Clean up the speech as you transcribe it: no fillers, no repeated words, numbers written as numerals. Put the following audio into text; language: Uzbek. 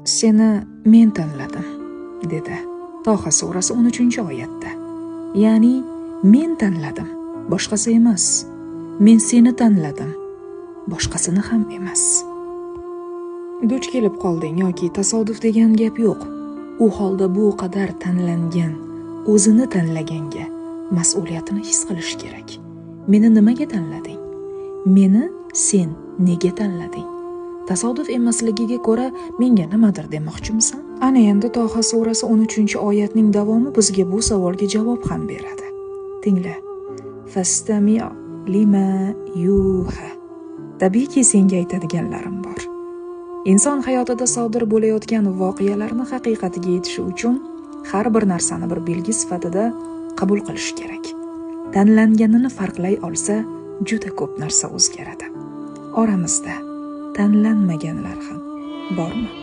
Seni men tanladim, dedi Toha surasi 13-oyatda. Ya'ni men tanladim, boshqasi emas. Men seni tanladim, boshqasini ham emas. Duch kelib qolding yoki tasodif degan gap yo'q. U holda bu qadar tanlangan, o'zini tanlaganga mas'uliyatini his qilish kerak. Meni nimaga tanlading? Meni sen nega tanlading? Tasodif emasligiga ko'ra menga nimadir demoqchimisan? Ana endi Toha surasi 13-oyatning davomi bizga bu savolga javob ham beradi. Tingla. Fastami' lima yuha. Tabiiyki senga aytadiganlarim bor. Inson hayotida sodir bo'layotgan voqealarni haqiqatiga yetishi uchun har bir narsani bir belgi sifatida qabul qilish kerak. Tanlanganini farqlay olsa, juda ko'p narsa o'zgaradi. Oramizda tanlanmaganlar ham bormi?